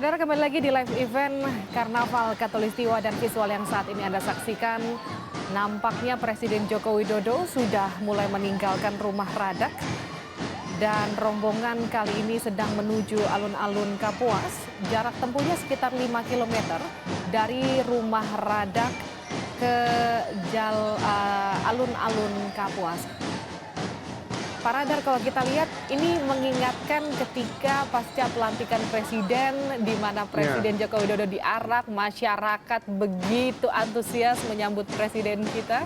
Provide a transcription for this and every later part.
Saudara, kembali lagi di live event Karnaval Katulistiwa dan visual yang saat ini Anda saksikan. Nampaknya Presiden Joko Widodo sudah mulai meninggalkan rumah Radak dan rombongan kali ini sedang menuju alun-alun Kapuas. Jarak tempuhnya sekitar 5 km dari rumah Radak ke alun-alun Kapuas. Pak Radar, kalau kita lihat ini mengingatkan ketika pasca pelantikan presiden di mana Presiden Joko Widodo diarak, masyarakat begitu antusias menyambut presiden kita.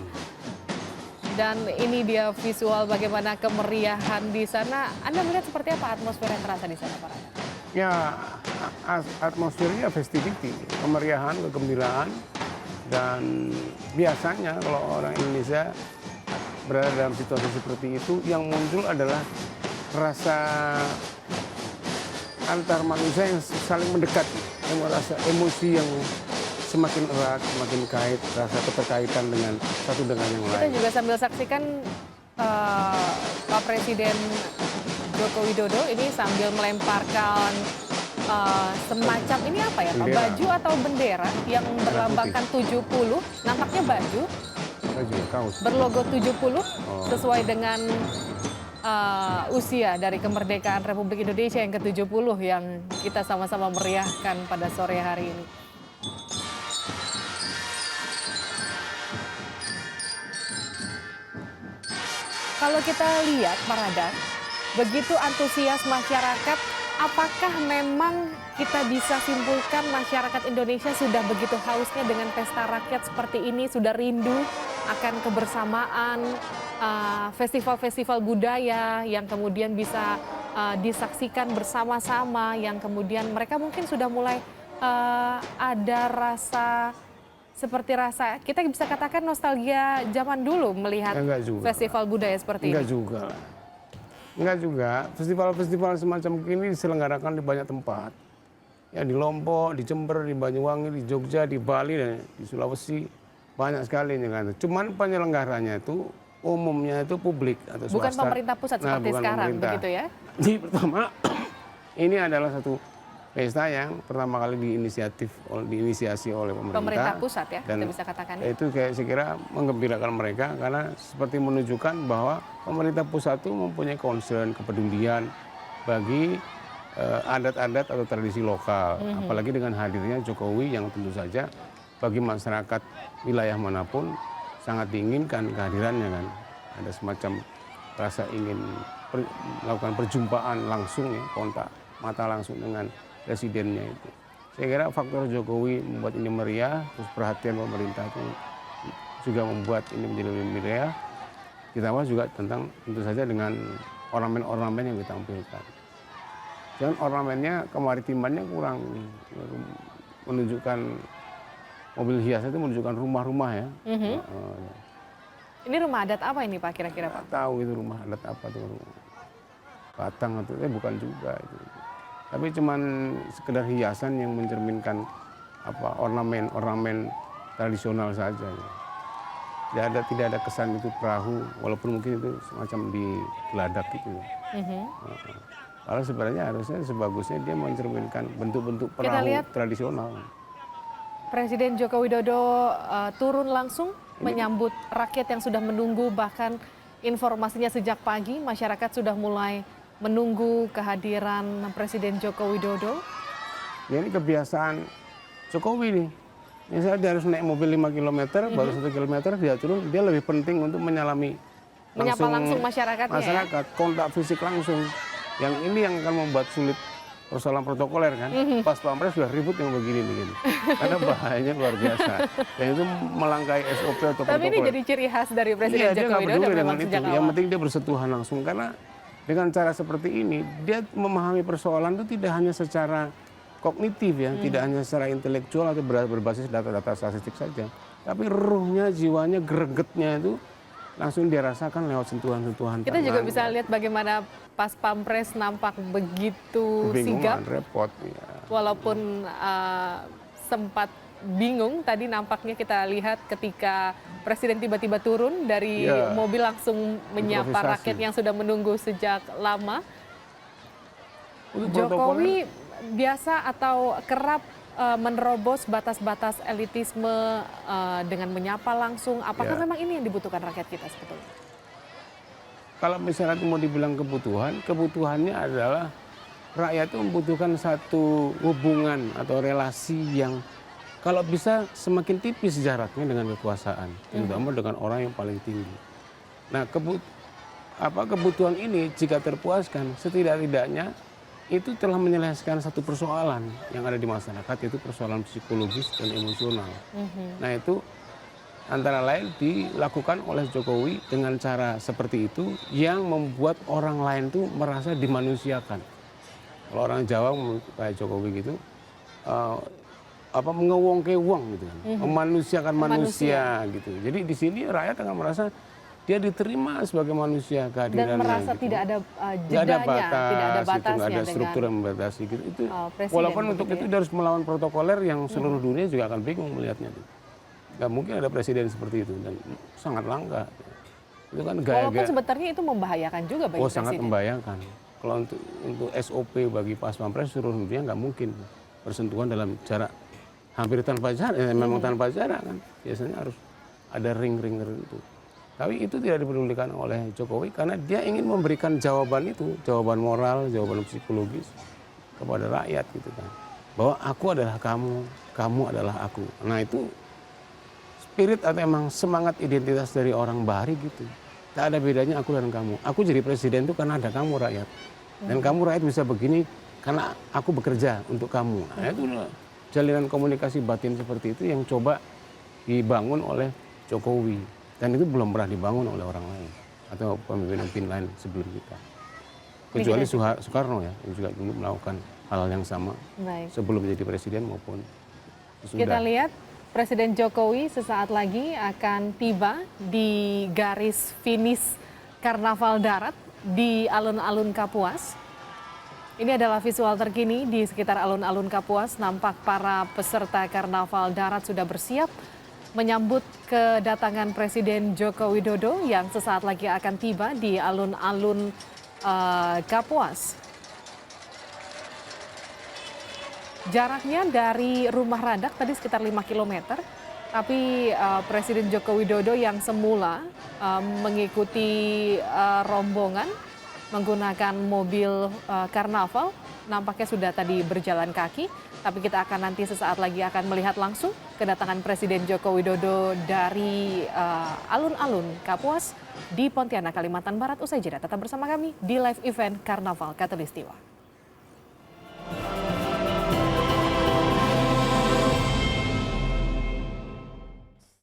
Dan ini dia visual bagaimana kemeriahan di sana. Anda melihat seperti apa atmosfer yang terasa di sana, Pak Radar? Ya, atmosfernya festivity, kemeriahan, kegembiraan. Dan biasanya kalau orang Indonesia berada dalam situasi seperti itu, yang muncul adalah rasa antar manusia yang saling mendekat, yang merasa emosi yang semakin erat, semakin kait, rasa keterkaitan dengan satu dengan yang lain. Kita juga sambil saksikan Pak Presiden Joko Widodo ini sambil melemparkan semacam ini apa ya Pak? Bendera. Baju atau bendera yang berlambangkan 70, nampaknya baju. Kaos. Berlogo 70 sesuai dengan usia dari kemerdekaan Republik Indonesia yang ke-70 yang kita sama-sama meriahkan pada sore hari ini. Kalau kita lihat, Pak Radar, begitu antusias masyarakat, apakah memang kita bisa simpulkan masyarakat Indonesia sudah begitu hausnya dengan pesta rakyat seperti ini, sudah rindu akan kebersamaan, festival-festival budaya yang kemudian bisa disaksikan bersama-sama, yang kemudian mereka mungkin sudah mulai ada rasa seperti rasa, kita bisa katakan nostalgia zaman dulu melihat festival budaya seperti Enggak ini. juga lah. Enggak juga. Festival-festival semacam ini diselenggarakan di banyak tempat. Ya, di Lombok, di Jember, di Banyuwangi, di Jogja, di Bali, dan di Sulawesi. Banyak sekali yang. Cuman penyelenggaranya itu umumnya itu publik atau swasta. Bukan pemerintah pusat seperti bukan sekarang, pemerintah. begitu ya? Jadi pertama, ini adalah satu pesta yang pertama kali diinisiasi oleh pemerintah. Pemerintah pusat ya, dan kita bisa katakan. itu kayak saya kira menggembirakan mereka karena seperti menunjukkan bahwa pemerintah pusat itu mempunyai concern, kepedulian bagi adat-adat atau tradisi lokal. Apalagi dengan hadirnya Jokowi yang tentu saja bagi masyarakat wilayah manapun sangat diinginkan kehadirannya kan. Ada semacam rasa ingin melakukan perjumpaan langsung ya, kontak mata langsung dengan presidennya itu. Saya kira faktor Jokowi membuat ini meriah, terus perhatian pemerintah itu juga membuat ini menjadi lebih meriah. Ditambah juga tentang tentu saja dengan ornamen-ornamen yang ditampilkan. Jangan ornamennya kemaritimannya kurang menunjukkan mobil hias itu menunjukkan rumah-rumah ya. Ini rumah adat apa ini Pak kira-kira Pak? Tahu itu rumah adat apa tuh, Batang atau bukan juga itu. Tapi cuman sekedar hiasan yang mencerminkan apa ornamen tradisional saja. Ya. Tidak ada kesan itu perahu, walaupun mungkin itu semacam di geladak gitu. Kalau sebenarnya harusnya sebagusnya dia mencerminkan bentuk-bentuk perahu tradisional. Presiden Joko Widodo turun langsung menyambut rakyat yang sudah menunggu, bahkan informasinya sejak pagi masyarakat sudah mulai menunggu kehadiran Presiden Joko Widodo. Ya, ini kebiasaan Jokowi nih. Misalnya dia harus naik mobil 5 km, baru 1 km dia turun, dia lebih penting untuk menyapa langsung masyarakatnya. Masyarakat, kontak fisik langsung. Yang ini yang akan membuat sulit persoalan protokoler kan. Pas Pampres sudah ribut yang begini. Karena bahayanya luar biasa. Dan itu melangkai SOP atau protokoler. Tapi ini jadi ciri khas dari Presiden Joko Widodo memang sejak awal. Yang penting dia bersentuhan langsung. Karena dengan cara seperti ini, dia memahami persoalan itu tidak hanya secara kognitif ya, tidak hanya secara intelektual atau berbasis data-data statistik saja. Tapi ruhnya, jiwanya, gregetnya itu langsung dirasakan lewat sentuhan-sentuhan Kita juga bisa lihat bagaimana pas Pampres nampak begitu sigap. Repot. Ya. Walaupun sempat bingung, tadi nampaknya kita lihat ketika Presiden tiba-tiba turun dari mobil langsung menyapa rakyat yang sudah menunggu sejak lama. Jokowi biasa atau kerap menerobos batas-batas elitisme dengan menyapa langsung. Apakah Ya. memang ini yang dibutuhkan rakyat kita sebetulnya? Kalau misalnya mau dibilang kebutuhan, kebutuhannya adalah rakyat itu membutuhkan satu hubungan atau relasi yang kalau bisa semakin tipis jaraknya dengan kekuasaan, terutama dengan orang yang paling tinggi. Nah, kebutuhan ini jika terpuaskan, setidak-tidaknya itu telah menyelesaikan satu persoalan yang ada di masyarakat, yaitu persoalan psikologis dan emosional. Nah, itu antara lain dilakukan oleh Jokowi dengan cara seperti itu yang membuat orang lain tuh merasa dimanusiakan. Kalau orang Jawa kayak Jokowi gitu, mengewong-kewong gitu kan, memanusiakan manusia gitu. Jadi di sini rakyat akan merasa dia diterima sebagai manusia kehadirannya. Dan merasa gitu. tidak ada Nggak ada jedanya, tidak ada batas, batasnya nggak ada dengan struktur yang membatasi gitu. Itu presiden walaupun untuk begitu itu ya. dia harus melawan protokoler yang seluruh dunia juga akan bingung melihatnya. Nggak mungkin ada presiden seperti itu dan sangat langka. Itu kan Walaupun gaya-gaya. sebenarnya itu membahayakan juga bagi Oh, presiden. sangat membayangkan. Kalau untuk SOP bagi pas pampres seluruh dunia nggak mungkin bersentuhan dalam jarak hampir tanpa jarak, memang tanpa jarak kan. Biasanya harus ada ring-ring tertentu. Tapi itu tidak dipedulikan oleh Jokowi karena dia ingin memberikan jawaban itu, jawaban moral, jawaban psikologis kepada rakyat gitu kan. Bahwa aku adalah kamu, kamu adalah aku. Nah itu spirit atau emang semangat identitas dari orang Bahari gitu. Tak ada bedanya aku dan kamu. Aku jadi presiden itu karena ada kamu rakyat. Dan kamu rakyat bisa begini karena aku bekerja untuk kamu. Nah itu jalinan komunikasi batin seperti itu yang coba dibangun oleh Jokowi. Dan itu belum pernah dibangun oleh orang lain. Atau pemimpin-pemimpin lain sebelum kita. Kecuali Soekarno ya, yang juga dulu melakukan hal yang sama. Baik. Sebelum menjadi presiden maupun sesudah. Kita lihat Presiden Jokowi sesaat lagi akan tiba di garis finish Karnaval Darat di alun-alun Kapuas. Ini adalah visual terkini di sekitar alun-alun Kapuas. Nampak para peserta Karnaval Darat sudah bersiap menyambut kedatangan Presiden Joko Widodo yang sesaat lagi akan tiba di alun-alun Kapuas. Jaraknya dari Rumah Radak tadi sekitar 5 km, tapi Presiden Joko Widodo yang semula mengikuti rombongan menggunakan mobil karnaval, nampaknya sudah tadi berjalan kaki, tapi kita akan nanti sesaat lagi akan melihat langsung kedatangan Presiden Joko Widodo dari alun-alun Kapuas di Pontianak, Kalimantan Barat. Usai jeda, tetap bersama kami di live event Karnaval Katulistiwa.